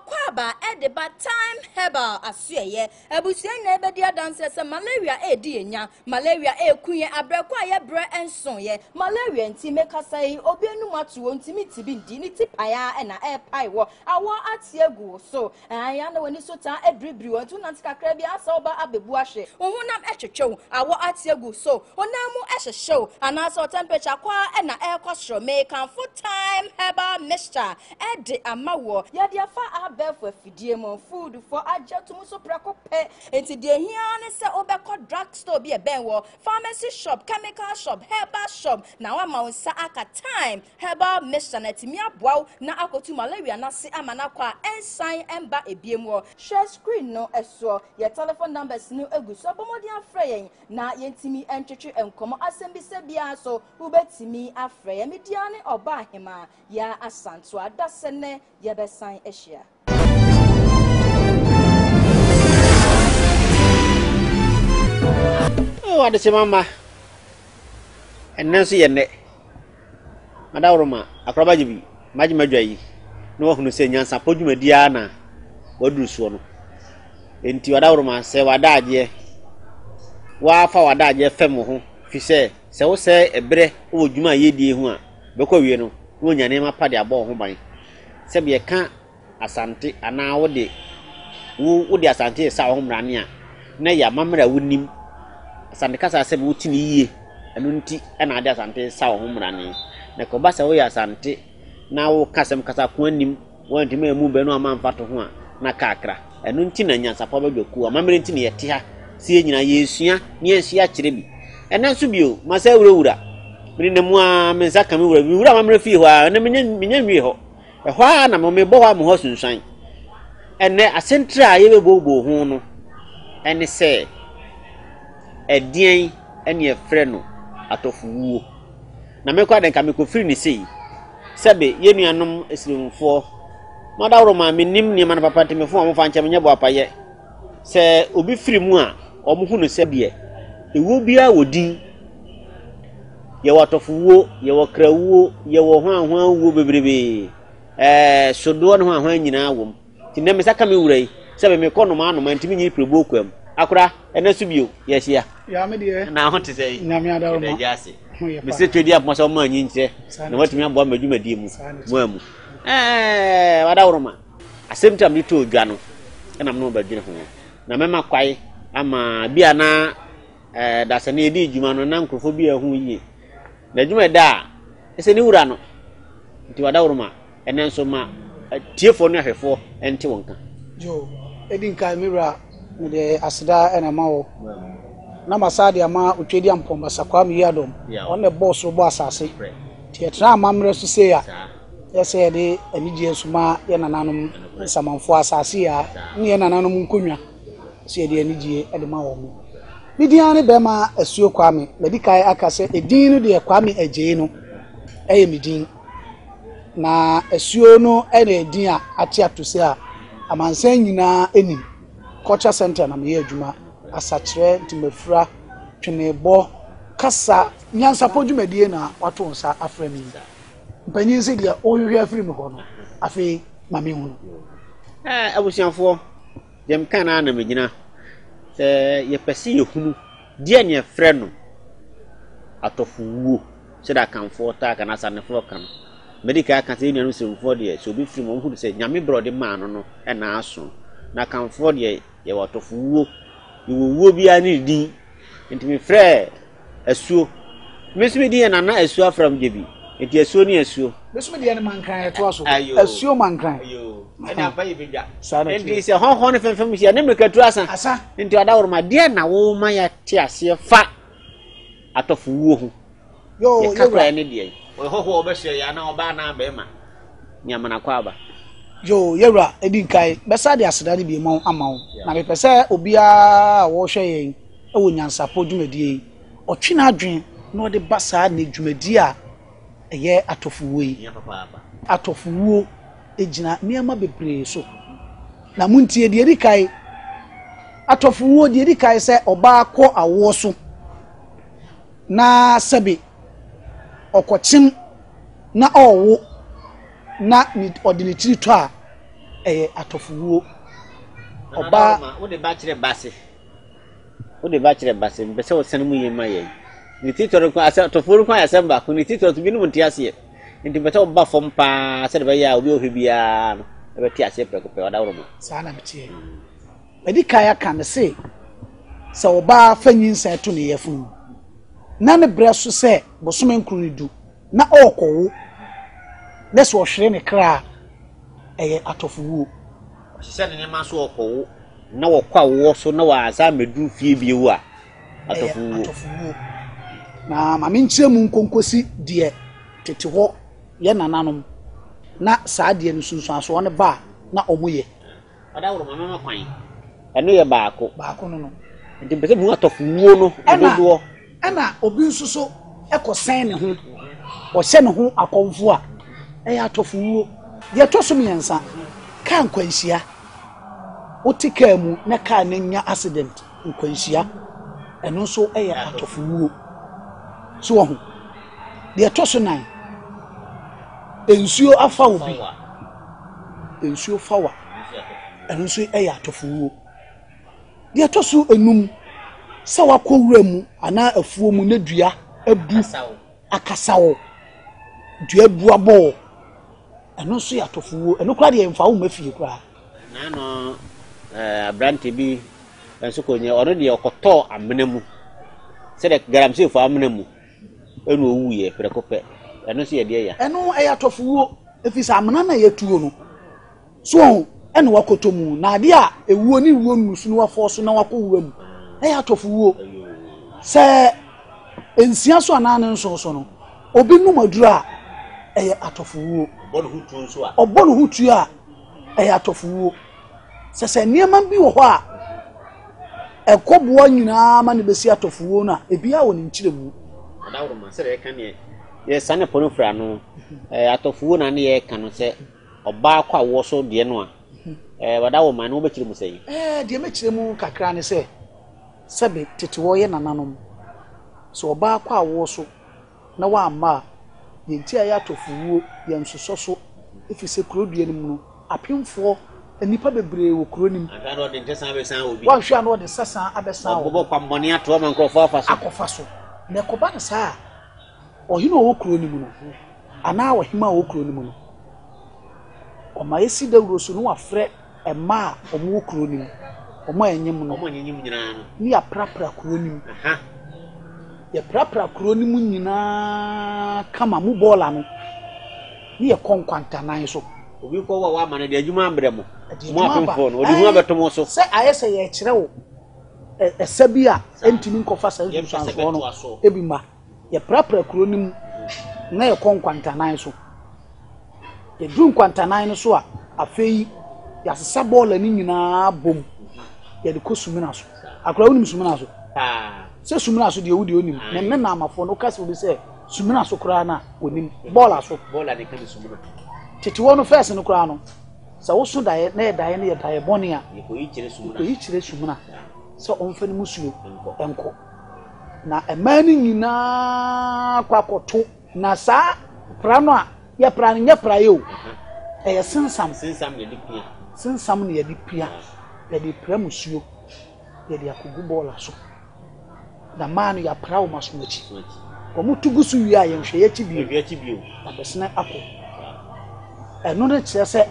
Kwaba Edeba time herbal asuye ebusie na ebedia dance se malaria edi enya malaria ekuye abrekwa ye bre enson ye malaria nti mekasa yi obienu matuo ntimi tibi ndi ni tipaya na epai wo awo atiegu so aya na wani so ta ebribri won tu nanti kakra bi asa oba abebu ahwe ohunam etwetwew awo atiegu so onamu ehhehyew anaso temperature kwa na ekosro make am full time herbal mixture edi amawo yade afa abefo afidie mon food for ajetum so prekope enti de hia ne se obekọ drug store bi eben wo pharmacy shop chemical shop herbal shop na wa ma unsa aka time herbal mixture na timi aboa na akotu malaria na se amana kwa ensign emba ebiem wo share screen no eso ye telephone numbers no eguso bomodi afre yen na yentimi entwetwe enkomo asembi se bia so ubetimi afre ye mediane oba ahema ya asanto adasene ye besan ehia What is mama? And Nancy yenne. Madawroma, akrobajibi, majimajai. No who say Nyansa Pojuma Diana. What do so? Enti wadawroma se wadaje. Wafa wadaje femo. Fise, se say a bre o juma yedi hua. Beko wieno, no nyanema padi abo ho ban. Se be ka asante ana wode. Wo de asante sa ho mrane a. Na ya mamra wunim. Asante kasa se be wutini yie. Anu nti na ade asante sa ho mrane. Na ko ba se wo ya asante na wo kasem kasa ko anim wonti ma mu be no amamfa to ho a na kakra. Anu nti na nyansa pa ba gwaku amamre nti ne yete ha. Sie nyina yesua ne yesua kire bi. Ena so bio masa wura mini ne mu a mensa kan wura mamre fi ho a na menya nwie ho. Ehwa na me bo ho am ho sunsan. Ene asentra ye bebobo ho no. Ene se edien ene efre no atofuwo. Na me kwa den ka me ko firi ni sei. Sebe ye nuanom esirimfo. Madawro ma menim ni man papa temefo am fa nche menye bo apaye. Se obi firi mu a omuhu no sebie. Ewo bia wodin. Ye watofuwo, ye wokrawuo, ye wo hwanhwan wo bebrebe. Sodo no hwanhwan nyina wom. Ti na me saka me wurai. Sebe me kono ma no mantimi nyi prebo kwam. Akura ena subio ye hia. Ya me de. Na ho te sei. Na me adawro ma. Me se twedi ap mo so ma nyi nche. Na watimi abo madwumadi mu. Mo amu. Wadawro ma. Asem tam ni to dwa no. Na me no badwene ho. Na mema kwai ama bia na da se na edi djuma no na nkrofo bia hu yie. Na djuma da ese ni wura no. Nti wadawro ma ene nso ma tiefo no ahwefo ente wonka. Jo edi nka mira de asida ena mawo. Na masade ama otwedi ampomba sakwa mi yadom. On the boss ro bo asase. Ti etra amamre so se ya. Yese de anigye suma ye nananom samanfo asase ya. Ne nananom nkonwa. Se de anigye e de mawo mu. Midiane bema asuo kwame. Medikai akase edin no de kwame agye no. Eye midin. Na asuo no ene edin a ate atose a amansan nyina enim. Culture center na me adwuma asakire ntimafura twenebo kasa nyansa podwumadie na wato nsa aframi mpanyin se dia ohwehwe afiri me hono afi mame hu abusianfo dem kana na megina ye pese ye hunu dia ne frɛ no atofuwo se da kanfo ta kana sanefo kan medical kan se nyanu semfo de so bi firi mo hu se nyame brode ma no na aso na kanfo de ye watofuwo wo bia ni din ntimi frɛ asuo mesumi din na asuo afram jebi enti asuo ni asuo mesumi din na mankran to aso asuo mankran ayo ene afaye bidwa enti se honhon femfem hia ne mekatu asa enti adawro ma din na wo ma ya ti ase fa atofuwo ho yo kakra ne din o hoho obehye ya na oba na ba ma nyamana kwaba yo yewra edi nkai besa de aseda ne bi ma amawo na me pese obia wo hwe yen e wo nyansa podwumadie otwena adwen na ode basa na dwumadi a eye atofuwo yi atofuwo ejina niema bebre so na muntie de edi kai atofuwo de edi kai se oba akọ awo so na sebe okochim na owo na ni ordinary to a atofuwo oba wo de ba kire base wo de ba kire base mpese wo sanu mu yema ye ni titoro ko asa atofuwo ko asamba ko ni titoro to bi no nti ase nti mpese wo ba fom pa se de ba ya obi ohwebia no e be ti ase preko pe wada wo mo sa na bitie edi kaya kan se oba fanyin sa to ne yefun na ne breso se bosome nkuru ni du na okowo na so hwere ne kra atofuwo sise ne ma so okowo na wo kwa wo so na wa asa medu fie biewu a atofuwo na ma me nkyere mu nkonkosi de tete ho ye nananom na saa de no sunsun aso ne ba na omoye ada wo mama kwan eno ye baako no nti bese bu atofuwo no ododo ana obi nsuso ekosen ne ho o hye ne ho akonfo a atofuwo ye toso miensa kan kwanhia otika mu na ka na nya accident nkwanhia eno so atofuwo so ho de toso nan ensuo afa obi ensuo fawa eno so atofuwo de toso enum sa wakowura mu ana afuo mu na dua abu akasawo dua bu abo eno so atofuwo eno kra de mfa wo mafie kra na no abrante bi enso ko nye oro de okoto amena mu se de garamse fo amena mu eno owuye prekope eno so ye de ya eno atofuwo efisa amena na yetuo no so eno wakoto mu na ade a ewuo ni wuo nusu no wafo so na wakowura mu atofuwo se ensia so anane nso so no obi numaduru a atofuwo obolo hutu a atofuwo se niema bi wo ho a ekoboa nyina ma ne besi atofuwo na ebia wo ne nkyire mu adawro ma se de ka ne ye sane ponofra no atofuwo na ne ye ka no se oba kwa wo so de no a wadawo ma no wo bekire mu sei de mekire mu kakra ne se sebe tete wo ye nananom so oba kwa wo so na wa ma yenti aya atofuwo ye nsoso so efise kurodua ni mu no apemfo anipa bebree wo kuronim adaro de ntesan be san obi wa hwa no de sasan abesan wo bobo kwa mboni ato ma nkofo akofa so na koba na saa ohino wo kuronim no ana wa hima wo kuronim no o ma yesi dawro so no wafre ema omo wo kuronim omo anyim no omo anyim nyina no ni aprapra kuronim ye prapra kuronim nyina kama mu bola no ni ye konkwanta nan so obi ko wa ma na de adwuma ambre mo apemfo no odi hu abetomo so se ayese ye kire wo esabi a entimi nkofa sa nso no ebi ma ye prapra kuronim na ye konkwanta nan so ye dun kwanta nan no so a afei ya sesa bola ni nyina bom ye de kosumina so akora wonim sumina so se sumina so de wudi onim na na amafo no kase obi se sumina so kora na onim bola de kan sumina tete wono first no kora no se wo so dae na ye dae na ye dae boni a ye ko yi kire sumina se onfa ni musuo enko na emani nyina kwakoto na sa prano a ye prano nya prayo sensam ne ye di pia ye di pramusuo ye di akugu bola so na manu ya prawo masomachi ko mutugu su wi ayen hwe yachi bio abesna ako eno ne kire se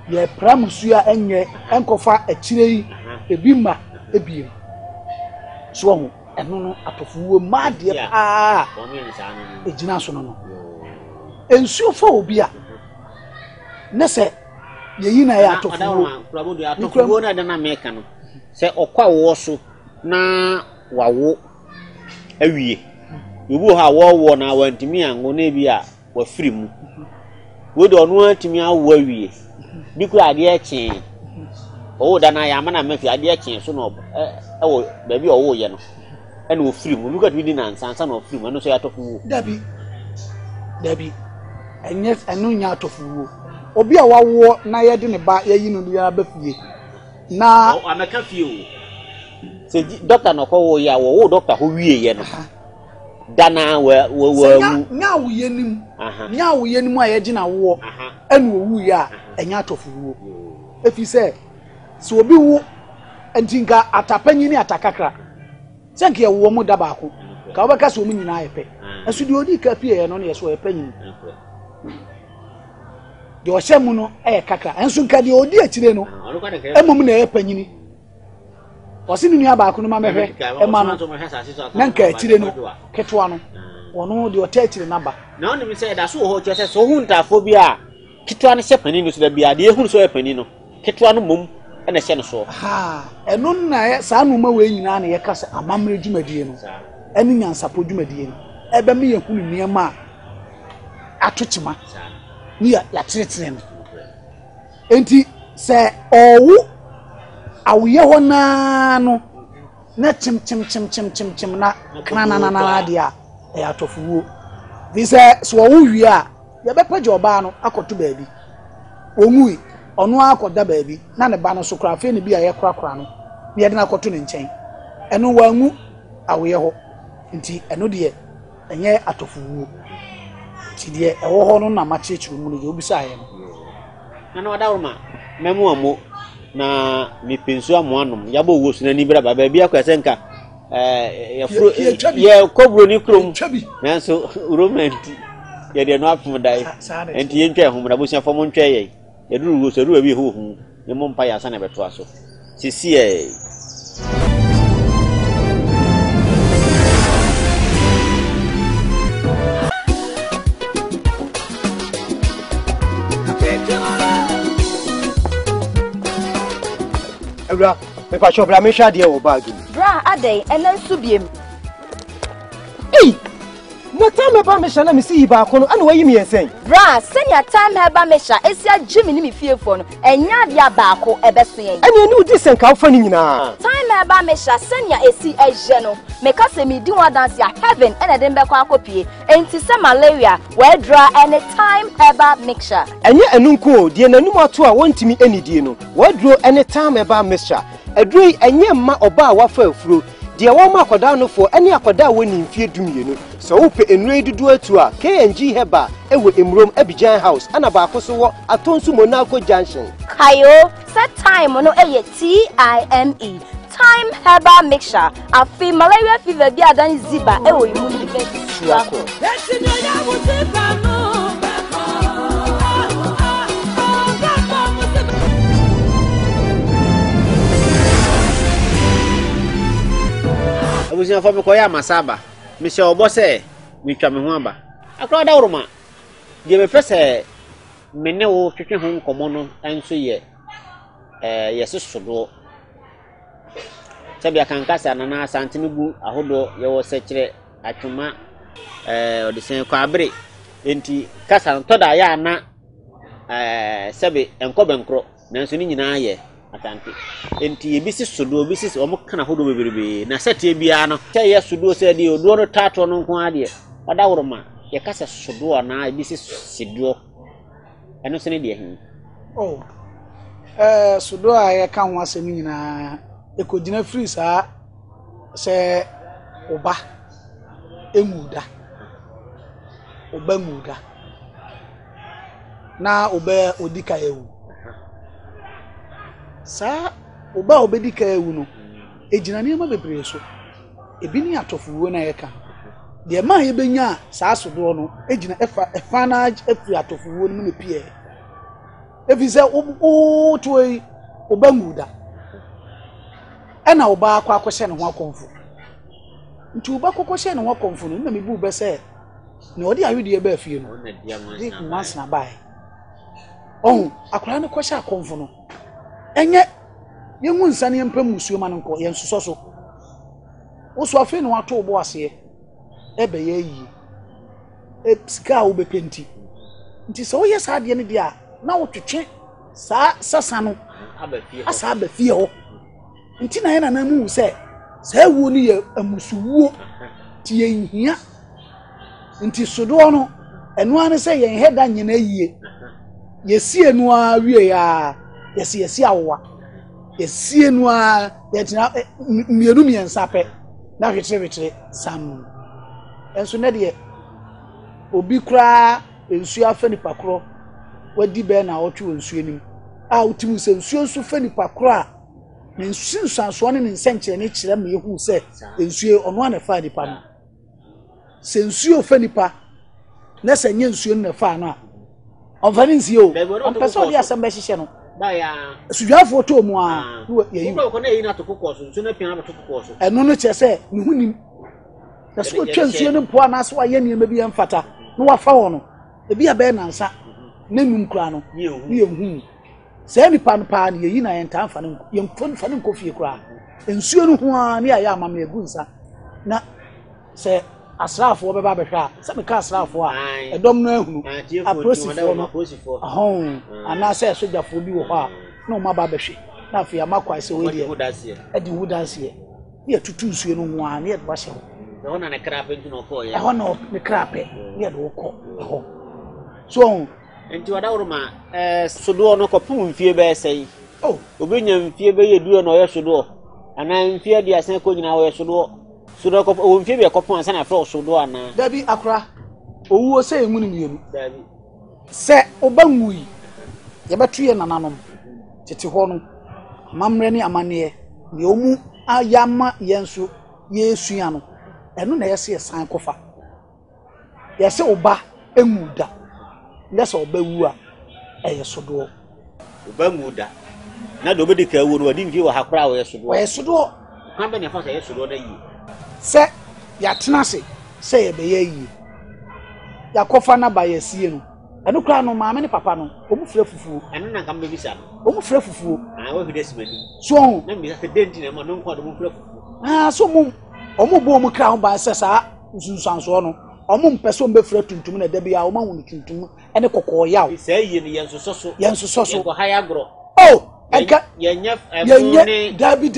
ye pramusuo a enye enkofa akire yi ebi ma ebiem so ho eno no atofuwo maade pa ejina so no ensuo fa obi a ne se yeyi na ya atofuwo na de na meka no se okwa wo so na wawo awie obu ha wo na wantimi ango na bi a wafiri mu wo do no antimi awo awie bi ku ade eche o da na ya ma na mafi ade eche so no wo ba bi owo ye no ene wo firi mu bi ka bi na nsansa na ofiri mu eno so ya atofuwo dabi enye enu nya atofuwo obi a wawo na ye de ne ba ye yi no ya ba fie na ameka fie o se doctor no ko wo ya wo doctor ho wie ye no dana wo nya wo yenim a ye gina wo enu owu ya enya atofuwo efi se obi wu entinka atapanyini atakakra senke wo mu dabako ka obeka so mu nyina yepe esu di odi ka pie no ne so epanyini de o shemu no kakra enso nka de odi akire no emom na epanyini osi ni nua baako no ma mehwe ema no na nka akire no ketwa no wono de o ta akire na ba na oni mi say da so ho che so hu ntafo bi a ketwa no hyepani no so da bia de ehunu so epani no ketwa no mom na hye no so ha eno na sa no ma we nyina na ye kasa amamre djumadie no eni nyansapo djumadie no ebe me yehunu niema atochima ni ya tretre no enti se owu awuye hona no na chim na kana dia e atofuwo bi se so owu wi a ye bepaje oba no akoto baabi onwui ono akoda baabi na ne ba no so kra fe ne bi a ye kra no ne ye na akoto ne nchen eno wangu awuye ho nti eno de enye atofuwo ti de ewo ho no na ma chechiru mu no ye obisa ye no na wadawroma memu amo na mi pensu amoanom yabo wo suna ni bra ba bia kwa senka ye kobro ni krom nanso romanti ye de no afum dai enti ye ntwa hom na bosia fom ntwa ye ye duru wo so ru abi ho hu ye mo mpa ya sa na beto aso sisi e Bra, me pa cho bra me hwa de wo bag. Bra adai enen subiem. Eh! No time ba me hwa na me si ba ko no ana wayi me yen. Bra, senya time heba me hwa esia Jimmy ni me fiefo no. Enya dia baako ebeso yen. Ani ani udi senka wo fa ni nyina. Time heba me hwa senya esi eje no. Me ka se me di one dance ya heaven ena dem be kwa akopie. Enti se malaria we dra anytime heba mixture. Enye enunko de nanum ato a wontimi enidie no. We dro anytime heba mixture. Edroi enye ma oba a wafa afuro. De wo ma akoda no fo ene akoda woni mfie dumienu. So wo pe enure dudu atu a KNG heba ewo emrom Abidjan House ana ba akoso wo atonsu Monaco Junction. Kayo set time no eye TIME. Time heba mixture. Afi malaria fever bi adan ziba ewo immune defense suako. abusia fo me koya masaba me se obo se me twa me ho aba akra da woroma de me fese me ne wo twetwe ho nkomo no enso ye yesosodo sebia kankasa na asantene gu ahodo ye wo sekire atwuma odisen kwa abre enti kasa no toda ya na sebe enkobenkro nanso ni nyina ye atante enti ebisi sodo obisi omo kana hodo beberebe na sete bia no se ye sodo se de odo no tato no nko ade oda woroma ye kasa sodo na ebisi sido eno se ne de hin sodo a ye ka ho asemi nyina ekogina free sa se oba emuda oba muda na oba odika ewu sa oba obedika ewu no ejina ne ma bebre so ebi ni atofuwo na yeka de ma ye benya sa asodo no ejina efa na efi atofuwo no me pie efize o toyi oba muda ena oba akwa akwhye ne ho akonfo nti oba kokoshe ne ho akonfo no na mebu be se ne odi awede e ba afie no di once na bai akura ne kwhye akonfo no enye yenwu nsane empam musuo ma nko ye nsoso so oso afi ne wato obo ase ebe ye yi sika wo be penti nti so ye sa de ne dia na wotwetwe sa sasa no asa ba fie ho nti na ye na mu se sa wu ni ye amusuwo ti ye nhia nti sodo no enu ane se ye heda nyina yie ye sie nu a wie ya yesi awowa yesi nu a ye tina mienu miensa pe na hwetre sam enso ne de obi kura ensu afa ni pakro wadi be na otwe nsuo nim a utimu se nsuo nso fa nipa kora ne nsuo nsanso ne nsenkyere ne kyerɛ me yehu se nsuo ono na fa nipa no se nsuo fa nipa na se nye nsuo na fa no a onfani nsuo on person dia asem be hihye no ba ya sujuafo to mu a ye yi ko na yi na to kokoso nsuo na pian na to kokoso eno no kyerɛ se ne hunim na so twa nsuo ne po ana so aye ne bi mfata no wafa wo no ebi abe nansa na num kura no ye hu se nipa no pa ne yi na ye ntan fa ne ye mfon fa ne nkofie kura nsuo no ho a ne aye amama egu nsa na se asrafo be ba behwa se me ka asrafo a edom no ahunu aprosifo no ahon ana se sojafo bi wo ho a na o ma ba behwe na afia makwa se we die edi wudanse ne tutu nsuo no ho a ne ye ba hye ho na ne krape ntu no ko ye ho na ne krape ne do ko ho so enti wada uruma sodo no ko pum mfie be sei obenya mfie be yeduo na oye sodo ana mfie dia sen ko nyina oye sodo sodo ko o mfie be ko pon san afro sodo ana dabi akra owuo se emu ni mienu dabi se obanwui ye betu ye nananom tete ho no mamre ni amane ne omu ayama yenso yesua no eno na yese san kofa yese oba enwuda ndese obawu a eyesodo obanwuda na do bedi ka wu no wadi mfie wa hakura wa yesodo kan be ne fa yesodo da yi se ya tenase se ye be yi ya kofa na ba yesie no eno kra no maame ne papa no omu frɛ fufuo eno na kam be bisa no omu frɛ fufuo wa hwede simani so na mi se denti na mo no nko do mu frɛ fufuo so mu omu bo mu kra ho ba se sa nsunsanso no omu mpese ombe frɛ tuntum na da bia omu hu tuntum ene kokko yaw se yi ne yensoso ko haya gro enka yenye dabi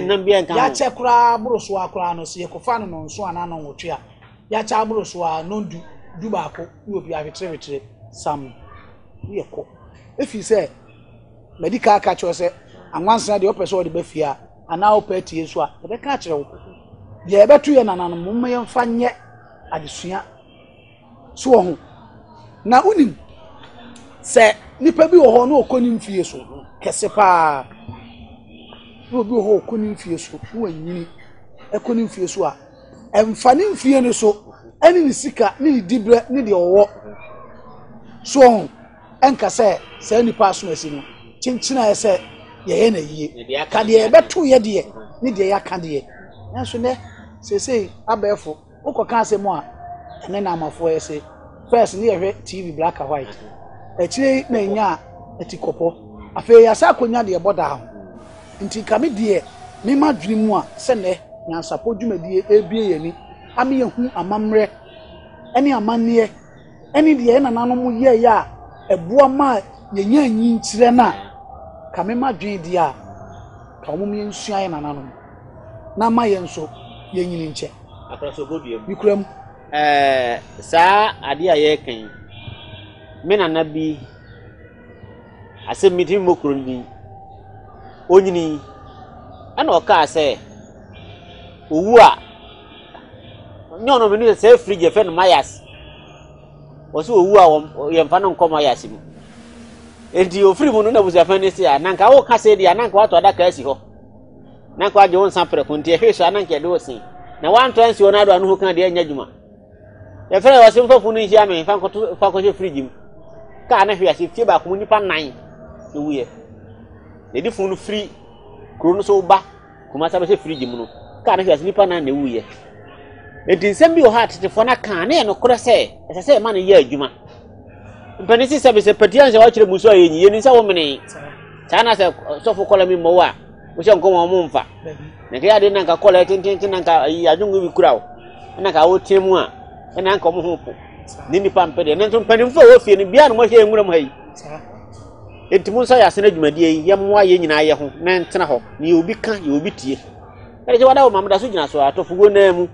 nambia nkan ya che kura buruso akura no se ko fa no nso ana no wotwe a ya cha buruso a no du ba ko ni obi afitre sam ye ko efi se medical ka cho se anwansa de opese o de ba fia ana o pa tie so a be ka kire wo ye betu ye nanano mo ye mfa nye adesua so ho na unim se nipa bi wo ho no okoni mfie so kese pa no bi wo ho okoni mfie so wo anyini ekoni mfie so a emfani mfie ne so eni ni sika ni dibre ni de owo so ho enka se nipa so asi no chinchina ye se ye na yie ka de betu ye de ni de ya ka de nanso ne sesei abefo ukoka asemu a ene na amafo ye se first ni ehwe TV black and white echire na nya etikopo afi ya sa konya de boda ho nti kame de me madwiri mu a se ne nyansapo dwumadie ebie yani ame yehu amamre ene amanne ene de na nanom ye ya eboa ma yenya anyi nkire na kame madwiri de a ka omum yensua na nanom na ma yenso yenyini nche akraso godiem bikuram sa ade aye kan me nana bi asem miti mokro ni onyini ana oka se owu a nyono me ni se fridge fe no mayas o se owu a ye mfa no nko mayas mu enti o fridge mu no na buza fa ni se a nanka wo ka se dia nanka wato adaka asi ho nanka aje won san pre konti e hweso ananka de osin na wan transi wona do anu ho kan de anya djuma e fere wasim fafu ni hia me fa ko fridge mu ka na hwe ase fie ba ko nipa 9 no wuye ne di funu free kro no so ba kuma sa be fridge mu no ka na hwe ase nipa 9 na wuye enti nsem bi o ha tetefo na kan na e no kro se se ma no ye adwuma mpani si se patian se wa kire muso ayenyi ye ni sa wo mene sana se sofo kola mi mo wa wo se nko mo mfa na ke ade na nka kola tintin na nka adwungu bi kurawo na ka wo temu a na nka mo ho po ni nipa mpede na nso mpani mfo wo fie ni bia no mo hye nwura mo hayi enti mun sa ya se na dwumadie yi yem wa ye nyina ye ho na ntena ho ni obi ka ye obi tie ere je wada wo mamda so gyina so atofugo na mu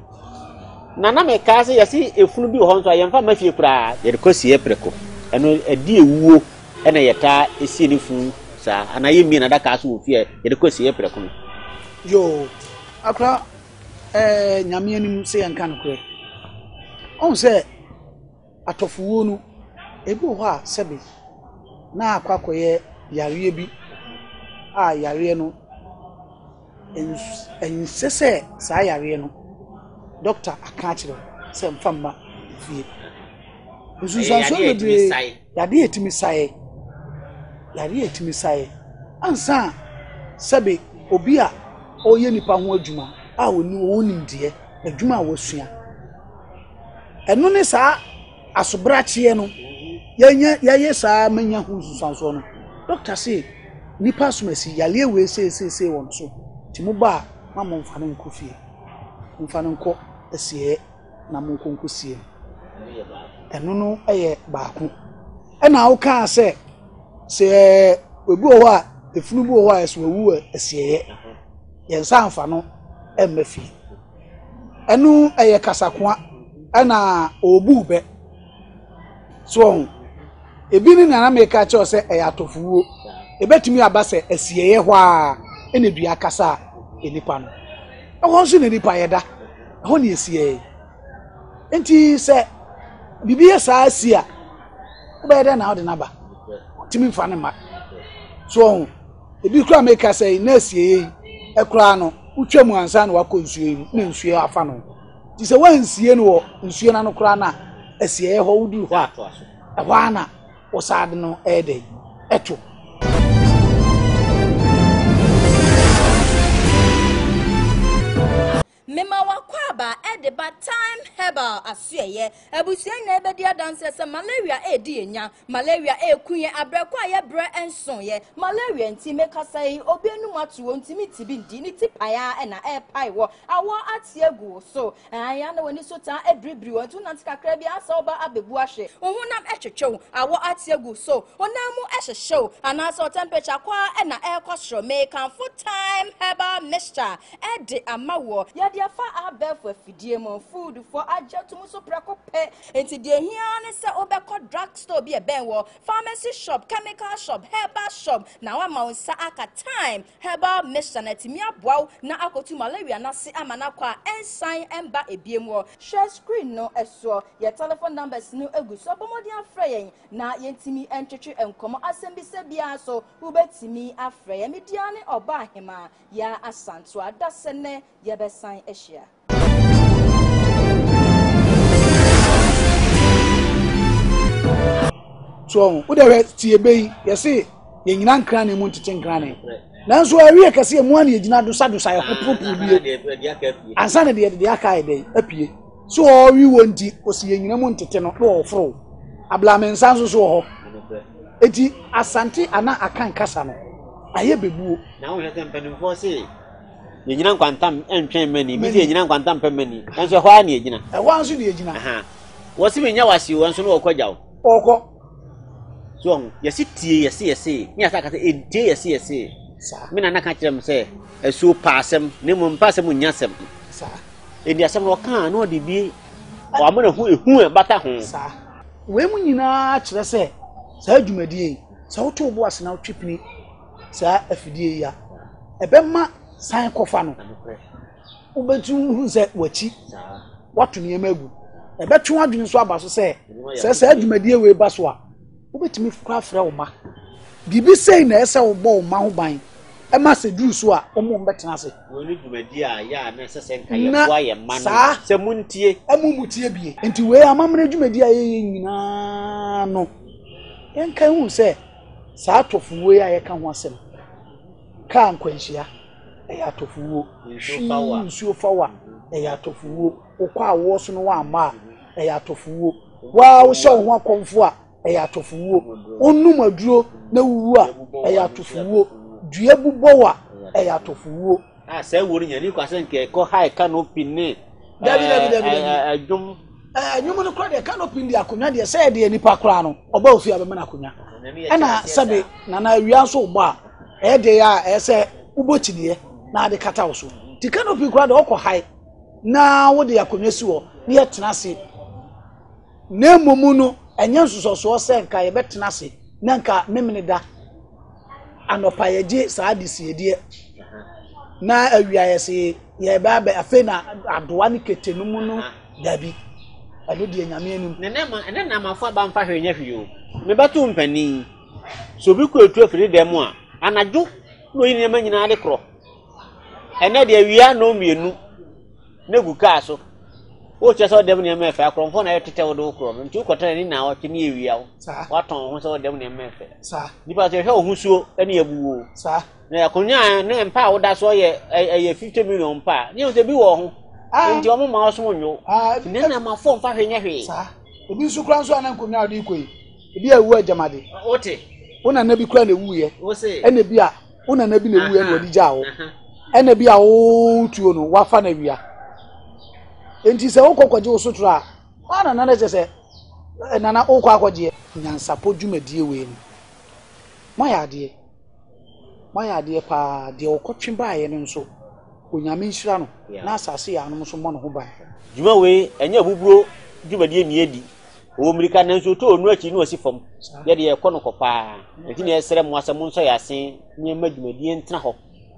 na me ka se yesi efunu bi ho nso ye mfa mafie kura ye de kosi ye preko eno edi ewuo ena yeta esi ni fun sa ana ye mi na da ka so wo fie ye de kosi ye preko no yo akra nyame anim se yanka no kure on se atofuwo no ebi ho a sebe na akwakoye yare bi a yare no ensese saa yare no doctor aka kire se mfamma fie nsusanso bebre yade etimi saye ansa sebe obi a oye nipa ho adwuma a oni ndie adwuma a wasua eno ne saa asobrache no ye saa manya hu nsusanso no doctor say nipa somasi yale we se won so timuba mama mfano nkofie mfano nko esie na monkonkosie eno no eye baako ena awka se obi o wa efunu bi o wa eso wu esie yensa amfano emmafi eno eye kasakoa ena obube so ebi ni na meka che o se eye atofuwo ebetumi abase esie ho a ene dua kasa enipa no ehon so ne nipa yeda ehon ne esie enti se bibiye saa asia obeyeda na ode naba timi mfa ne ma so ebi kura meka say na asie ekura no utwam ansa na wakọ nsuo na nsuo afa no ti se wansie no nsuo na no kura na asie ho wudu ho a na osade no ede eto Mema wakwaba edeba time herbal asuye ebusuye na ebedi adanse se malaria edi enya malaria ekunye abrekwa ye bre enson ye malaria nti mekasa yi obienu matuo ntimi tibi ndi ni tipaya na epai wo awo atiegu so aya na woni so ta ebribri wo tu nanti kakra bi asa oba abebu ahwe ohunam ehwehwew awo atiegu so onamu ehwehwew anaso temperature kwa na ekosro make for time herbal mixture edi amawo fa abefo afidie mo food for ajetum so prekope enti de hia ne se obekọ drug store bi ebenwo pharmacy shop chemical shop herbal shop na wa ma unsa aka time herbal mixture na timi aboa na akotu malaria na se amana kwa ensign emba ebiemwo share screen no eso your telephone numbers no eguso bomodi afre yen na yentimi entwetwe enkomo asembi se bia so ubetimi afre yen mediane oba ahema ya asanto adasene yebesan Asia. So, udewe tiebe yesi ye nyina nkra ne mu ntete nkra ne. Nanso awie kase mu an ye gyina do sadosa ye hopropo bie. Ansa ne de aka ede apie. So owi wonti osi ye nyina mu ntete no do ofro. Ablame nsanso so ho. Eti asante ana akan kasa no. Aye bebuo. Na wo hwete mpanimfo se yegyina nkwantam entwen mani bi yegyina nkwantam pemani enso hwa na yegyina ehwa nso na yegyina aha wo se menya wasi wo nso no okọja wo okọ so yesi tie yesi ni asa ka se entie yesi sa me na naka kirem se esu paasem ne mo mpasem nyasem sa eni asem no kan na odi bi wa mo na hu ehu bata ho sa we mu nyina kire se sa adwumadie sa woto bo ase na otwepini sa afidie ya ebemma san kofa no ubetu hu se wachi watu ne yemagu ebetu adwene so aba so se adwumadie we ba so a ubetimi kura frɛ wo ma bibi sei na ese wo bɔ wo ma ho ban e ma se duru so a omo mbetena se woni dwumadie a ya na se nka ye boa ye ma no se muntie amubutie bie enti we amamre dwumadie a ye nyina no enka hu se saa tofuwe a ye ka ho asem ka nkwanhia eya tofuwo nsuo fawa eya tofuwo okwa awo so no wa ma eya tofuwo wa wo hye ho akomfo a eya tofuwo onum aduro na wuwu a eya tofuwo dua bubọ wa eya tofuwo se wori nyani kwa se nke ko high canopy ne dabi adum nyumu no kra de canopy ndi akonya de se de nipa kra no oba ofi abema na akonya ana sabe na awia so gba e de ya ese ubochiniye na ade kata oso ti canopy kra de okọ high na wo de akonya si wo ne yetena se na momu no enye nsoso se nka ye betena se na nka memene da anopa yeje saa disiedie na awia ye se ye ba afe na adoa ne ketenumu no dabi ado de nyame anim ne na mafo ba mfa hwe nya hwe me batu mpani so bi ko etu afiri dem a anadwo no yin ma nyina de kro ene de awia no mienu na gu ka so o che so dem ne ma fa kro mfo na yetete wo do kro nti ukotana ni na wote ni awia wo waton ho so dem ne ma fa sa nipa se hwe ohusuo ene abuwo sa na yakonya ne mpa wo da so ye 50 million mpa ni o se bi wo ho nti o mo ma so nwo ne na ma fo mfa hwe nya hwe sa obi su kran so anankonya ade ikoi ebi awu ajamade ote una na bi kura na ewu ye wo se ene bi a una na bi na ewu ye no di ja wo ene bi a wo tuo no wafa na wia enti se okokwaje wo sotro a ana na na se nana okwa akwaje nyansapo dwumadie we ni moya ade pa de okotwe baaye no nso onyame nhira no na asase ya no nso mo no ho ban dwuma we enya buburo dwumadie ni edi o mirika na nso to onu achi ni osi fam ye de ekono kopa enti na esere mo asem nso ya sen ni ma dwumadie ntena ho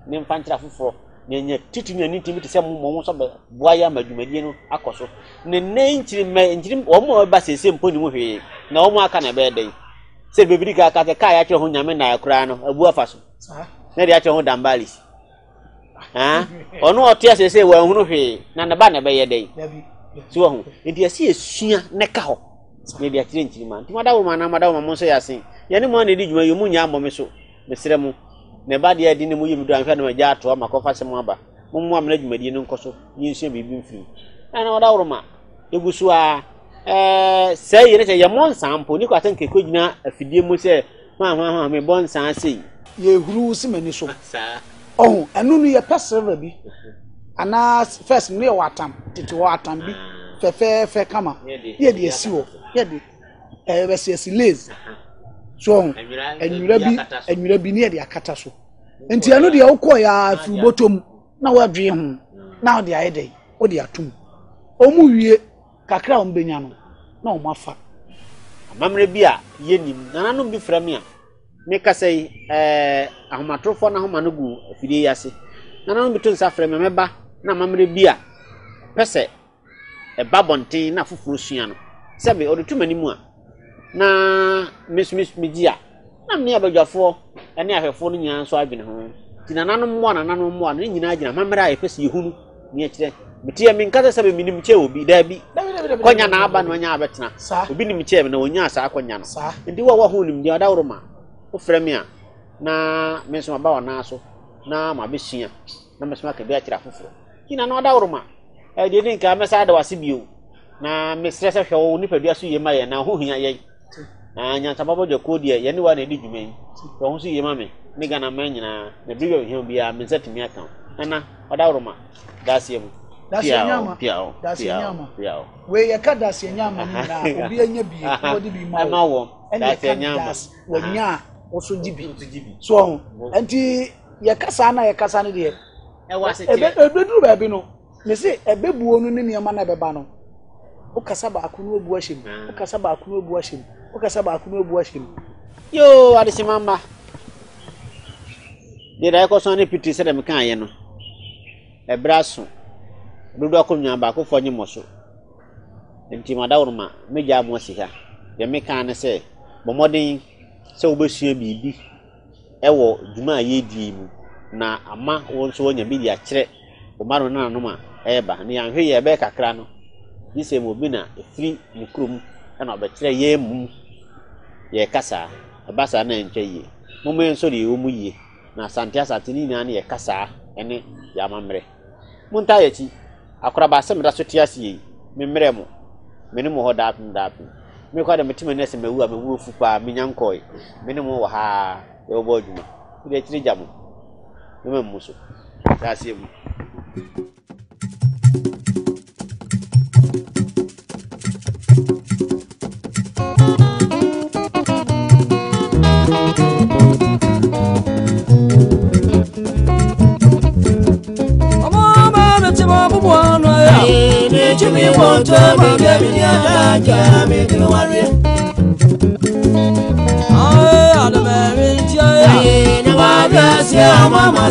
ne mfa ntira foforo nya titi nya ni timi te se mo nso be boaya ma dwumadie no akoso ne nchiri o mo ba sese mponi mu hwe na o mo aka na be den se bebiri ka ka ya kire ho nyame na akura no abu afaso na de akire ho dambalis ono otia sese wa hunu hwe na ba na be ye den si wo ho enti ase esua ne ka ho ne de akire nchiri ma nti madawo ma mo nso ya sen ye ne mo na di dwuma yo mu nya ambo me so mesere mu ne ba de adi ne mu yimi do anhwa na magya ato ma kofa se mu aba mo amena dwumadie no nkoso yin sua bibi mfiri ana madawo ma egusu a say ye ne ye mo nsampo ni ko atan ke ko gina afidie mu se ma me bon san sei ye huru si mani so oh enu no ye pesere bi ana first ne watam tete watam bi fe kama ye de esi wo ye de be se lazy so enwura bi ne de akata so enti anu de ukọ ya fi botom na wadwe ho na de ayede o de atum o mu wie kakra o mbenya no na o mafa amamre bi a yenim nananom bi fra me a me kasai ahomatrofo na homa no gu afidie yase nananom bi to nsa fra me meba na amamre bi a pese babonten na foforo sua no sebe o de tumani mu a na miss media na me abadwafo ene ahwefo no nyina so adwene ho tinananom mo na nyina agina mamra a efese yehunu ne akire metie me nkasa sebe minim che obi da bi konya na aba no nya abetena obi nim che me na onya asa akonya no ndi wa ho nim dia dawro ma o frɛ me a na me so aba wana so na ma besua na me so aka bi akira foforo kina na dawro ma de din ka me sa da wase bio na me stress hwe wo nipadua so yema ye na ho hia ye anya tababo de kodi ye ne wa na di dwuma yi to ho so yema me me ga na ma nyina na bibi hia bia me setimi aka ana dawro ma dasie mu piao we ye ka dasie nyama na obi anya bi odi bi ma wo dasie nyama wonya wo so jibi so enti ye kasa na ye kasa ne de ebeduru ba bi no me se ebebuo no ne niam na beba no o kasa ba akunu obu ahyem o kasa ba akunu obu ahyem o kasa ba akunu obu ahyem yo adisi mamba de dai ko so ne piti se dem kan ye no ebraso dodo akonya ba ko fonye moso enti madawro ma meja mo asiha ye me kan ne se bomodin se obesua bibi ewo dwuma ye die mu na ama won so wonya bi dia kire o maro na no ma eba ne anhwe ye be kakra no dise mo bi na efri mukrum na obekire ye mu ye kasa abasa na ntwa ye mo me nso de o mu ye na asante asante ni na ye kasa ene ya mamre munta ye chi akora ba sem da so tiase yi me mrɛ mo me ne mo ho da me kwa da metima ne se mewu a mewu ofu pa me nyankoi me ne mo wa ha e obo adwuma de tiri jamo me mamu so da se mu Jimmy won't tell me, get me a jam, make no worry. I am a marriage, I am a mama,